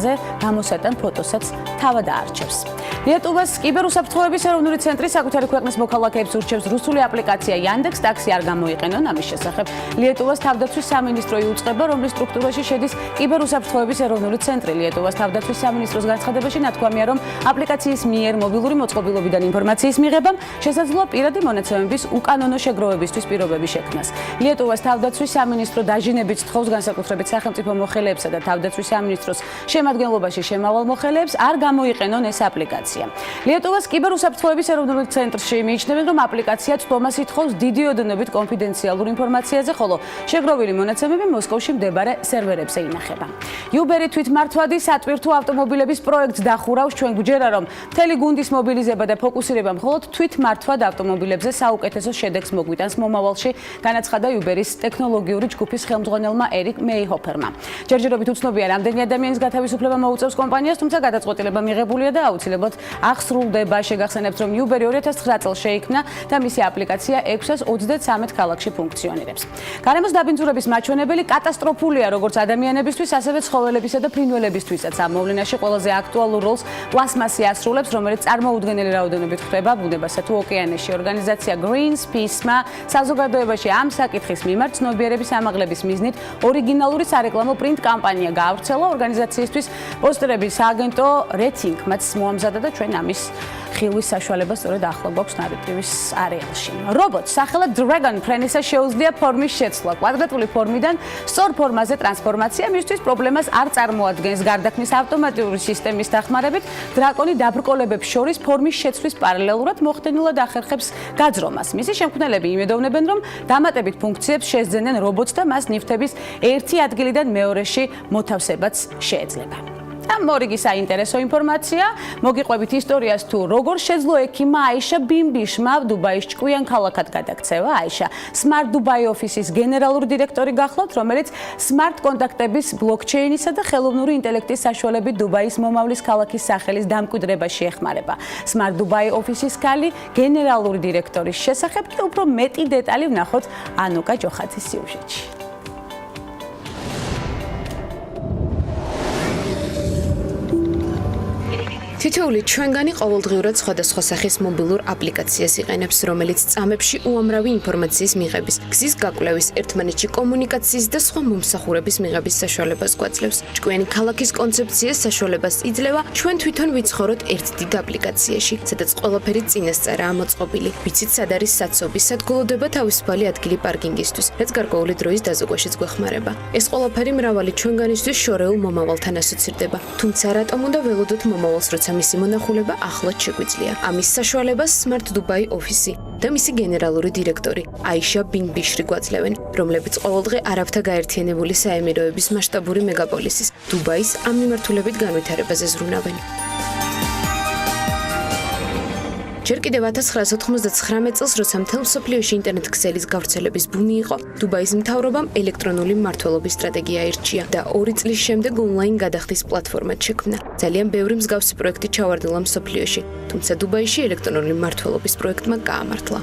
გამოსატან ფოტოსაც თავად აარჩევს. ლიეტუვას კიბერუსაფრთხოების ეროვნული ცენტრი საკუთარი ქვეყნის მოქალაქეებს ურჩევს რუსული აპლიკაცია Yandex Taxi არ გამოიყენონ. ამის შესახებ ლიეტუვას თავდაცვის სამინისტრო იუწყება, რომლის სტრუქტურაში შედის კიბერუსაფრთხოების ეროვნული ცენტრი. ლიეტუვას თავდაცვის სამინისტროს განცხადებაში ნათქვამია, რომ აპლიკაციის მიერ მობილური მოწყობილობიდან ინფორმაციის მიღებამ შესაძლოა პირადი მონაცემების უკანონო შეგროვებისთვის პირობები შექმნას. ლიეტუვას თავდაცვის სამინისტრო დაჟინებით სთხოვს განსაკუთრებით სახელმწიფო მოხელეებსა და თავდაცვის სამინისტროს შემადგენლობაში შემავალ მოხელეებს არ გამოიყენონ ეს აპლიკაცია. ინფორმაცია. Lietuvas კიბერუსაფრთხოების ეროვნულ ცენტრში მიიჩნევენ, რომ აპლიკაცია წვდომას ითხოვს დიდი ოდენობით კონფიდენციალურ ინფორმაციაზე, ხოლო შეგროვილი მონაცემები მოსკოვში მდებარე სერვერებზე ინახება. Uber-ი თვითმართვადი სატვირთო ავტომობილების პროექტს დახურავს. ჩვენ გვჯერა, რომ მთელი გუნდის მობილიზება და ფოკუსირება მხოლოდ თვითმართვად ავტომობილებზე საუკეთესო შედეგს მოგვიტანს მომავალში, განაცხადა Uber-ის ტექნოლოგიური ჯგუფის ხელმძღვანელმა ერიკ მეიჰოფერმა. ჯერჯერობით უცნობია, რამდენი ადამიანის გათავისუფლება მოუწევს კომპანიას, თუმცა გადაწყვეტილება მიღებულია და აუცილებლად აღსრულდება. შეგახსენებთ, რომ Uber-ი 2009 წელს შეიქმნა და მისი აპლიკაცია 633 ქალაქში ფუნქციონირებს. გარემოს დაბინძურების მაჩვენებელი კატასტროფულია როგორც ადამიანებისთვის, ასევე ცხოველებისა და ფრინველებისთვისაც. ამ მოვლენაში ყველაზე აქტუალურ როლს პლასმასი ასრულებს, რომელიც წარმოუდგენელი რაოდენობით ხდება ბუნებასა თუ ოკეანეში. ორგანიზაცია Greenpeace-მა საზოგადოებაში ამ საკითხის მიმართ ცნობიერების ამაღლების მიზნით ორიგინალური სარეკლამო პრინტ კამპანია გაავრცელა. ორგანიზაციისთვის პოსტერების სააგენტო Rating-მაც მოამზადა და ჩვენ ამის ხილვის საშუალება სწორედ ახლა გვაქვს ნარატივის არეალში. რობოტს სახელად Dragon ფრენისა შეუძლია ფორმის შეცვლა. კვადრატული ფორმიდან სწორ ფორმაზე ტრანსფორმაცია მისთვის პრობლემას არ წარმოადგენს. გარდაქმნის ავტომატიური სისტემის დახმარებით დრაკონი დაბრკოლებებს შორის ფორმის შეცვლის პარალელურად მოხდენილად ახერხებს გაძრომას. მისი შემქმნელები იმედოვნებენ, რომ დამატებით ფუნქციებს შეძენენ რობოტს და მას ნივთების ერთი ადგილიდან მეორეში მოთავსებაც შეეძლება. მორიგი საინტერესო ინფორმაცია. მოგიყვებით ისტორიას თუ როგორ შეძლო ექიმმა აიშა ბიმბიშმა დუბაის ჭკვიან ქალაქად გადაქცევა. აიშა Smart Dubai Office-ის გენერალური დირექტორი გახლავთ, რომელიც Smart კონტაქტების ბლოკჩეინისა და ხელოვნური ინტელექტის საშუალებით დუბაის მომავლის ქალაქის სახელის დამკვიდრებაში ეხმარება. Smart Dubai Office-ის ქალი გენერალური დირექტორის შესახებ კი უფრო მეტი დეტალი ვნახოთ ანუკა ჯოხაძის სიუჟეტში.
თითოეული ჩვენგანი ყოველდღიურად სხვადასხვა სახის მობილურ აპლიკაციას იყენებს, რომელიც წამებში უამრავი ინფორმაციის მიღების, გზის გაკვლევის, ერთმანეთში კომუნიკაციის და სხვა მომსახურების მიღების საშუალებას გვაძლევს. ჭკვიანი ქალაქის კონცეფციას საშუალებას იძლევა ჩვენ თვითონ ვიცხოვროთ ერთ დიდ აპლიკაციაში, სადაც ყველაფერი წინასწარაა მოწყობილი. ვიცით, სად არის საცობი, სად გულოდება თავისუფალი ადგილი პარკინგისთვის, რაც გარკვეული დროის დაზოგვაშიც გვეხმარება. ეს ყველაფერი მრავალი ჩვენგანისთვის შორეულ მომავალთან ასოცირდება. თუმცა რატომ უნდა ველოდოთ მომავალს, როცა მისი მონახულება ახლად შეგვიძლია. ამის საშუალებას Smart Dubai Office და მისი გენერალური დირექტორი აიშა ბინბიშრი გვაძლევენ, რომლებიც ყოველდღე არაბთა გაერთიანებული საემიროების მასშტაბური მეგაპოლისის დუბაის ამ მიმართულებით განვითარებაზე ზრუნავენ. ჯერ კიდევ 1999 წელს, როცა მთელ მსოფლიოში ინტერნეტ ქსელის გავრცელების ბუმი იყო, დუბაის მთავრობამ ელექტრონული მმართველობის სტრატეგია ირჩია და 2 წლის შემდეგ ონლაინ გადახდის პლატფორმად შექმნა. ძალიან ბევრი მსგავსი პროექტი ჩავარდნილა მსოფლიოში, თუმცა დუბაიში ელექტრონული მმართველობის პროექტმა გაამართლა.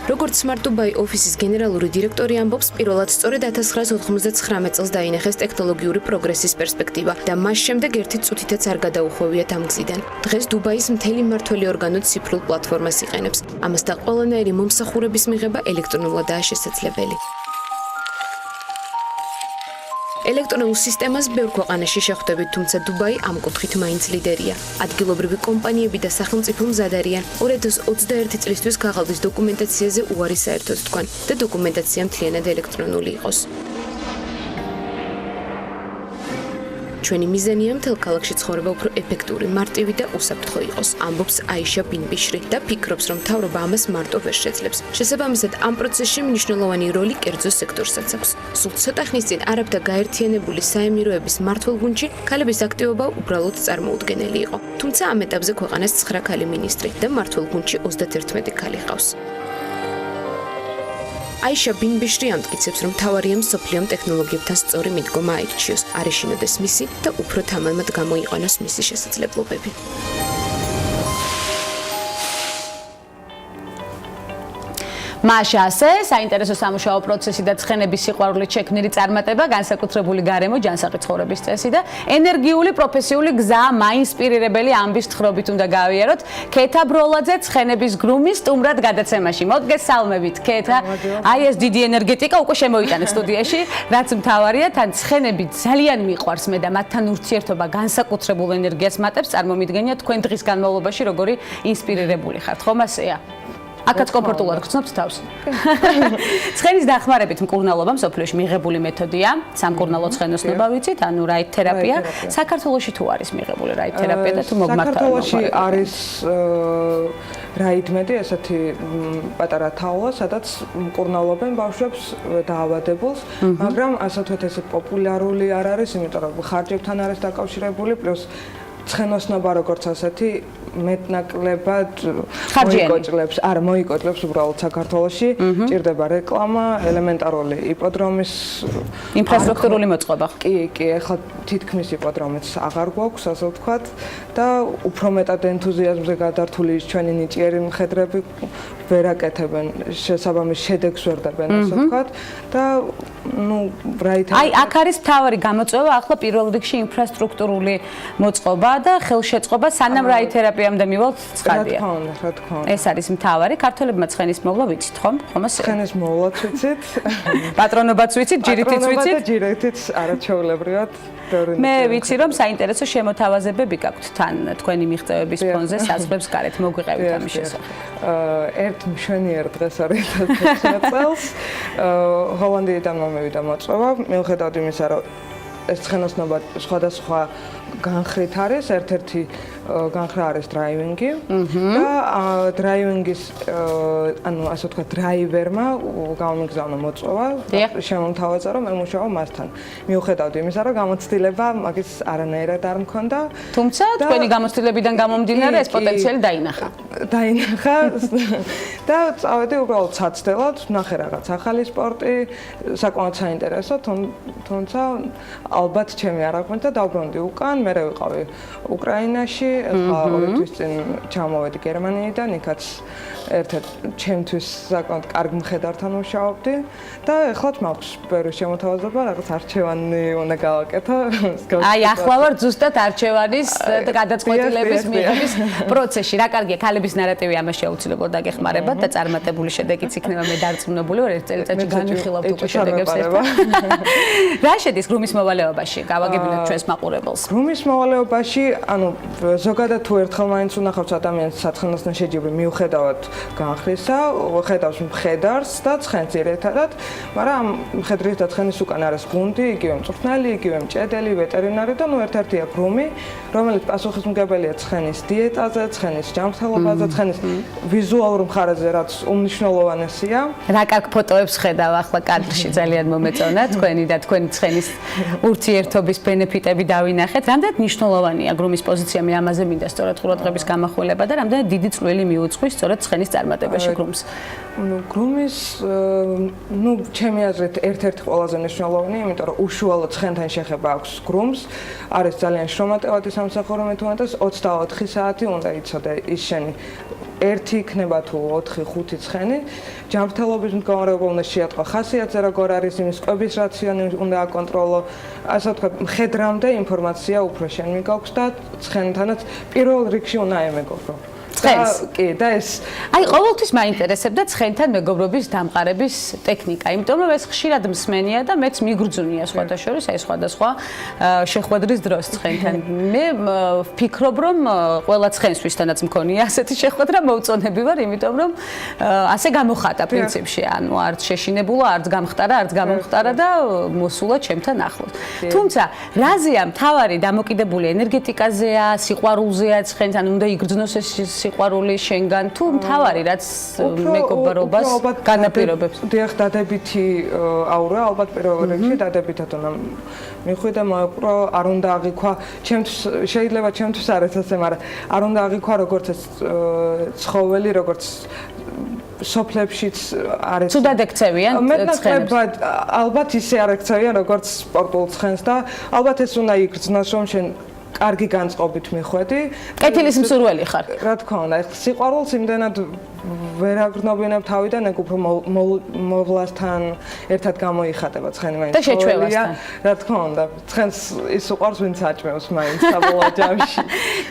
როგორც Smart Dubai Office-ის გენერალური დირექტორი ამბობს, პირველად სწორედ 1999 წელს დაინახეს ტექნოლოგიური პროგრესის პერსპექტივა და მას შემდეგ ერთი წუთითაც არ გადაუხვევიათ ამ გზიდან. დღეს დუბაის მთელი მმართველი ორგანო ციფრულ პლატფორმას იყენებს. ამასთან ყველანაირი მომსახურების მიღება ელექტრონულადაა შესაძლებელი. ელექტრონულ სისტემას ბევრ ქვეყანაში შეხვდებით, თუმცა დუბაი ამ კუთხით მაინც ლიდერია. ადგილობრივი კომპანიები და სახელმწიფო მზად არიან 2021 წლისთვის ქაღალდის დოკუმენტაციაზე უარი საერთოდ თქვან და დოკუმენტაცია მთლიანად ელექტრონული იყოს. ჩვენი მიზანია მთელ ქალაქში ცხოვრება უფრო ეფექტური, მარტივი და უსაფრთხო იყოს, ამბობს აიშა ბინბიშრი და ფიქრობს, რომ მთავრობა ამას მარტო ვერ შეძლებს. შესაბამისად, ამ პროცესში მნიშვნელოვანი როლი კერძო სექტორსაც აქვს. სულ ცოტა ხნის წინ არაბთა გაერთიანებული საემიროების მმართველ გუნდში ქალების აქტივობა უბრალოდ წარმოუდგენელი იყო. თუმცა ამ ეტაპზე ქვეყანას 9 ქალი მინისტრი და მმართველ გუნდში 31 ქალი ჰყავს. აიშა ბინბიშრი ამტკიცებს, რომ მთავარია მსოფლიო ტექნოლოგიებთან სწორი მიდგომა აირჩიოს, არ ეშინოდეს მისი და უფრო თამამად გამოიყენოს მისი შესაძლებლობები.
მაშა ასე, საინტერესო სამუშაო პროცესი და ცხენების სიყვარულით შექმნილი წარმატება, განსაკუთრებული გარემო, ჯანსაღი ცხოვრების წესი და ენერგიული პროფესიული გზა მაინსპირირებელი ამბის თხრობით უნდა გავიაროთ. ქეთა ბროლაძე ცხენების გრუმის სტუმრად გადაცემაში. მოგესალმებით, ქეთა. აი ეს დიდი ენერგეტიკა უკვე შემოიტანეს სტუდიაში, რაც მთავარია, თან ცხენები ძალიან მიყვარს მე და მათთან ურთიერთობა განსაკუთრებულ ენერგიას მატებს, წარმომიდგენია თქვენ დღის განმავლობაში როგორი ინსპირირებული ხართ, ხომ ასეა? აქაც კომფორტულად გრძნობთ თავს. ცხენის დახმარებით მკურნალობა მსოფლიოში მიღებული მეთოდია. სამკურნალო ცხენოსნობა ვიცით, ანუ რაით თერაპია. საქართველოში თუ არის მიღებული რაით თერაპია და თუ მოგმართავენ?
საქართველოში არის რაით მედი ესეთი პატარა თაულა, სადაც მკურნალობენ ბავშვებს დაავადებულს, მაგრამ ასე ვთქვათ ეს პოპულარული არ არის, იმიტომ რომ ხარჯებთან არის დაკავშირებული, პლუს ცხენოსნობა როგორც ასეთი მეტნაკლებად მოიკოჭლებს უბრალოდ საქართველოში, ჭირდება რეკლამა, ელემენტარული იპოდრომის
ინფრასტრუქტურული მოწყობა.
კი, ახლა თითქმის იპოდრომიც აღარ გვაქვს, ასე ვთქვათ, და უფრო მეტად ენთუზიაზმზე გადართული ჩვენი ნიჭიერი მხედრები ვერ აკეთებენ, შესაბამის შედეგს ვერ დებენ, ასე ვთქვათ, და
აი, აქ არის მთავარი გამოწვევა ახლა პირველ რიგში ინფრასტრუქტურული მოწყობა და ხელშეწყობა, სანამ რაით თერაპიამდე მივალთ ცხადია.
რა თქმა უნდა.
ეს არის მთავარი. ქართველებმა ცხენის მოვლა ვიცით, ხომ?
ცხენის მოვლაც ვიცით.
პატრონობაც ვიცით, ჯირითიც ვიცით.
და ჯირითიც არაჩვეულებრივად.
მე ვიცი, რომ საინტერესო შემოთავაზებები გაქვთ თან თქვენი მიღწევების ფონზე საზღვრებს გარეთ მოგვიყევით ამის შესახებ.
ერთ მშვენიერ დღეს არის 16 წელს. ჰოლანდიიდან მომევიდა მოწვევა, მიუხედავად იმისა, რომ ეს ცხენოსნობა სხვადასხვა განხრით არის, ერთ-ერთი განხრა არის დრაივინგი და დრაივინგის ანუ ასე ვთქვათ დრაივერმა გამომიგზავნა მოწვევა, შემომთავაზა რომ ემუშავა მასთან. მიუხედავად იმისა, რომ გამოცდილება მაგის არანაირად არ მქონდა.
თუმცა თქვენი გამოცდილებიდან გამომდინარე ეს პოტენციალი დაინახა.
და წავედი უბრალოდ საცდელად, ნახე რაღაც ახალი სპორტი, საკმაოდ საინტერესო, თუმცა ალბათ ჩემი არ აღმოჩნდა, დავბრუნდი უკან, მე ვიყავი უკრაინაში, ახლა 2 თვის წინ ჩამოვედი გერმანიიდან, იქაც ერთ-ერთ ჩემთვის საკმაოდ კარგ მხედართან ვმუშაობდი და ეხლა მაქვს ბევრი შემოთავაზება, რაღაც არჩევანი უნდა გავაკეთო.
აი, ახლა ვარ ზუსტად არჩევანის და გადაწყვეტილების მიღების პროცესში. რა კარგია, ქალების ნარატივი ამას შეუცილებლად დაგეხმარებათ და წარმატებული შედეგიც იქნება, მე დარწმუნებული ვარ, ერთ წელიწადში განვიხილავთ უკვე შედეგებს ერთად. რა შედის გრუმის მოვალეობაში? გავაგებინოთ ჩვენს მაყურებელს.
გრუმის მოვალეობაში, ანუ ზოგადად თუ ერთხელ მაინც უნახავს ადამიანს საცხენოსნო შეჯიბრი მიუხედავად განხრისა, ხედავს მხედარს და ცხენს ერთადად, მაგრამ ამ მხედრის და ცხენის უკან არის გუნდი, იგივე მწვრთნელი, იგივე მჭედელი, ვეტერინარი და ერთერთია გრუმი, რომელიც პასუხისმგებელია ცხენის დიეტაზე, ცხენის ჯანმრთელობაზე, ცხენის ვიზუალურ მხარეზე, რაც უმნიშვნელოვანესია.
რა კარგ ფოტოებს ხედავ ახლა კადრში, ძალიან მომეწონა თქვენი და თქვენი ცხენის ურთიერთობის ბენეფიტები დავინახეთ. რამდენად მნიშვნელოვანია გრუმის პოზიცია, მე ამაზე მინდა სწორად ყურადღების გამახვილება და რამდენად დიდი წვლილი მიუძღვის სწორად ცხენის წარმატებაში გრუმს.
გრუმის, ჩემი აზრით ერთ-ერთი ყველაზე მნიშვნელოვანი, იმიტომ რომ უშუალოდ ცხენთან შეხება აქვს გრუმს, არის ძალიან შრომატევადი სამსახური, თუნდაც 24 საათი უნდა იცოდე ის შენი ერთი იქნება თუ 4-5 ცხენი, ჯანმრთელობის მდგომარეობა უნდა შეატყო ხასიათზე, როგორ არის იმის კვების რაციონი უნდა აკონტროლო, ასე ვთქვათ, მხედრამდე ინფორმაცია უფრო შენ მიგაქვს და ცხენთანაც პირველ რიგში უნდა ემეგობრო.
ცხენს.
კი, და ეს
აი, ყოველთვის მაინტერესებდა ცხენთან მეგობრობის დამყარების ტექნიკა, იმიტომ რომ ეს ხშირად მსმენია და მეც მიგრძუნია სხვადასხვა, აი სხვადასხვა შეხვედრის დროს ცხენთან. მე ვფიქრობ, რომ ყველა ცხენს ვისთანაც მქონია ასეთი შეხვედრა მოვწონები ვარ, იმიტომ რომ ასე გამოხატა პრინციპში, ანუ არც შეშინებულა, არც გამხტარა, არც გამომხტარა და მოსულა ჩემთან ახლოს. თუმცა, რაზეა მთავარი დამოკიდებული ენერგეტიკაზეა, სიყვარულზეა ცხენთან, უნდა იგრძნოს ეს სიყვარული შენგან თუ მთავარი რაც მეგობრობას განაპირობებს.
დიახ, დადებითი აურა, ალბათ პირველ რიგში დადებითად უნდა მიხვიდე, მაგრამ არ უნდა აღიქვა, შეიძლება ჩემთვის არ ეს ასე, მაგრამ არ უნდა აღიქვა როგორც ეს ცხოველი, როგორც სოფლებშიც არის.
ცუდად ექცევიან ცხენებს.
ალბათ ისე არ ექცევიან როგორც სპორტულ ცხენს და ალბათ ეს უნდა იგრძნოს, რომ შენ კარგი განწყობით მიხვედი.
კეთილის მსურველი ხარ.
რა თქმა უნდა, სიყვარულს იმდენად ვერ აგრძნობინებ თავიდან, ეგ უფრო მოვლასთან ერთად გამოიხატება ცხენი მაინც.
და შეჩვევასთან.
რა თქმა უნდა, ცხენს ის უყვარს, ვინც აჭმევს მაინც საბოლოო ჯამში.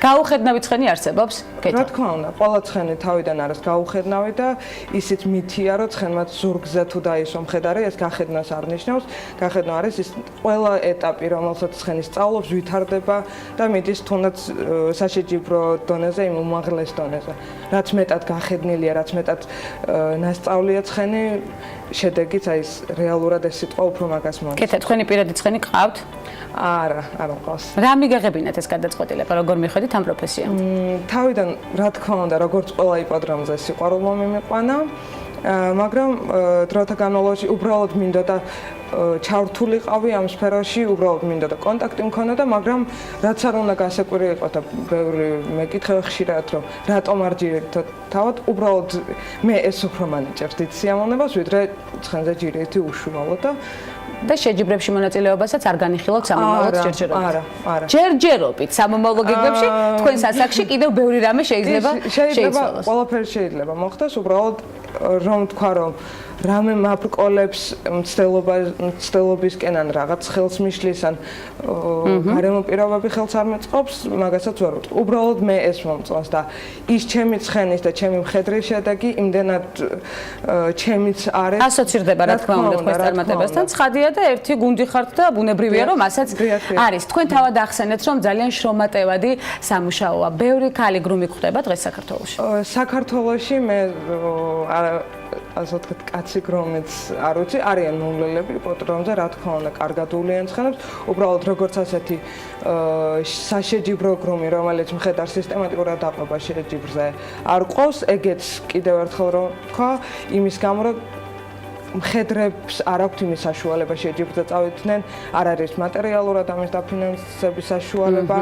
გაუხედნავი ცხენი არსებობს?
რა თქმა უნდა, ყველა ცხენი თავიდან არის გაუხედნავი და ისიც მითია, რომ ცხენმა ზურგზე თუ დაისვა მხედარი, ეს გახედნას არ ნიშნავს. გახედნა არის ის ყველა ეტაპი, რომელსაც ცხენი სწავლობს, ვითარდება და მიდის თუნდაც საშეჯიბრო დონეზე, იმ უმაღლეს დონეზე. რაც მეტად გახედნილია, რაც მეტად ნასწავლია ცხენი, შედეგიც აი ეს რეალურად ეს სიტყვა უფრო მაგას მოაქვს.
კეთე, თქვენი პირადი ცხენი ყავთ?
არა მყავს.
რა მიგაღებინათ ეს გადაწყვეტილება, როგორ მიხვედით ამ პროფესიამ?
თავიდან რა თქმა უნდა, როგორც ყველა იპოდრომზე სიყვარულმა მიმიყვანა, მაგრამ დროთა განმავლობაში უბრალოდ მინდოდა ჩართულიყავი ამ სფეროში, უბრალოდ მინდოდა კონტაქტი მქონოდა, მაგრამ რაც არ უნდა გასაკვირი იყო და ბევრი მეკითხება ხშირად, რომ რატომ არ ჯირითოთ თავად, უბრალოდ მე ეს უფრო მანიჭებს დიდ სიამოვნებას, ვიდრე ცხენზე ჯირითი უშუალოდ
და შეჯიბრებში მონაწილეობასაც არ განიხილავთ სამომავლოდ ჯერჯერობით.
არა.
ჯერჯერობით სამომავლო გეგმებში თქვენს ასაკში კიდევ ბევრი რამე შეიძლება
შეიცვალოს. ყველაფერი შეიძლება მოხდეს, უბრალოდ რომ თქვა რომ რამე მაბრკოლებს მცდელობისკენ ან რაღაც ხელს მიშლის ან გარემო პირობები ხელს არ მეწყობს, მაგასაც ვერ ვუტყვი. უბრალოდ მე ეს მომწონს და ის ჩემი ცხენის და ჩემი მხედრის შედეგი იმდენად ჩემიც არის.
ასოცირდება რა თქმა უნდა თქვენს წარმატებასთან. ცხადია და ერთი გუნდი ხართ და ბუნებრივია რომ ასაც არის. თქვენ თავად ახსენეთ რომ ძალიან შრომატევადი სამუშაოა. ბევრი ქალი გრუმი გვხვდება დღეს საქართველოში.
საქართველოში მე ასე ვთქვათ, კაცი გრომიც არ ვიცი, არიან მომლელები იპოდრომზე, რა თქმა უნდა, კარგად უვლიან ცხენებს. უბრალოდ როგორც ასეთი საშეჯიბრო გრომი, რომელიც მხედარ სისტემატიკურად დაყვება შეჯიბრზე, არ ყავს, ეგეც კიდევ ერთხელ რომ თქვა, იმის გამო რომ მხედრებს არ აქვთ იმის საშუალება შეჯიბრზე წავიდნენ, არ არის მატერიალურად ამის დაფინანსების საშუალება.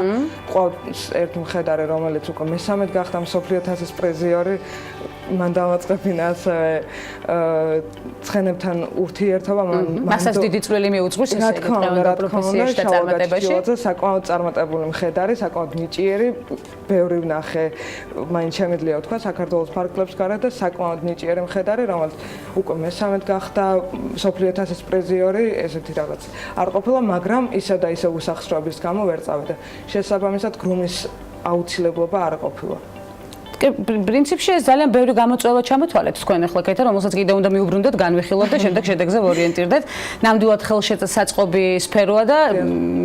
ყავს ერთი მხედარი, რომელიც უკვე მესამედ გახდა მსოფლიო თასის პრიზიორი, მან დამაწყებინა ასევე ცხენებთან ურთიერთობა,
მასაც დიდი წვლილი მიუძღვის ეს დღევანდელ პროფესიაში და წარმატებაში.
საკმაოდ წარმატებული მხედარი, საკმაოდ ნიჭიერი, ბევრი ვნახე, მაინც შემიძლია ვთქვა, საქართველოს ფარგლებს გარეთ და საკმაოდ ნიჭიერი მხედარი, რომელიც უკვე მესამედ გახდა მსოფლიო თასის პრიზიორი, ესეთი რაღაც არ ყოფილა, მაგრამ ისევ და ისევ უსახსრობის გამო ვერ წავიდა. შესაბამისად, გრუმის აუცილებლობა არ ყოფილა.
პრინციპში ეს ძალიან ბევრი გამოწვევა ჩამოთვალეთ თქვენ ახლა კეთა, რომელსაც კიდევ უნდა მიუბრუნდეთ, განვიხილოთ და შემდეგ შედეგზე ორიენტირდეთ. ნამდვილად ხელშეწყობი სფეროა და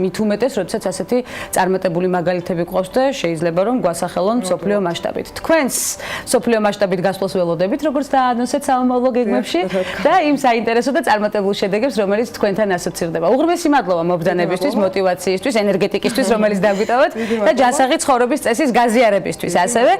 მით უმეტეს, როდესაც ასეთი წარმატებული მაგალითები გვყავს და შეიძლება რომ გვასახელონ მსოფლიო მასშტაბით. თქვენს მსოფლიო მასშტაბით გასვლას ველოდებით, როგორც დაანონსეთ სამომავლო გეგმებში და იმ საინტერესო და წარმატებულ შედეგებს, რომელიც თქვენთან ასოცირდება. უღრმესი მადლობა მობრძანებისთვის, мотиваციისთვის, ენერგეტიკისთვის, რომელიც დაგვიტოვოთ და ჯანსაღი ცხოვრების წესის გაზიარებისთვის. ასევე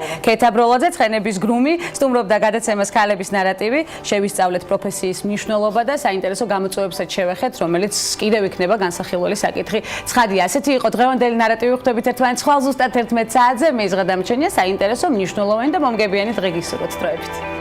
ბროლაძე ცხენების გრუმი სტუმრობდა გადაცემას ქალების ნარატივი, შევისწავლეთ პროფესიის მნიშვნელობა და საინტერესო გამოწვევებსაც შევეხეთ, რომელიც კიდევ იქნება განსახილველი საკითხი. ცხადია, ასეთი იყო დღევანდელი ნარატივი, ხვდებით ერთმანეთს ხვალ ზუსტად 11 საათზე. მე იზღა დამჩენია საინტერესო, მნიშვნელოვანი და მომგებიანი დღე გისურვებთ.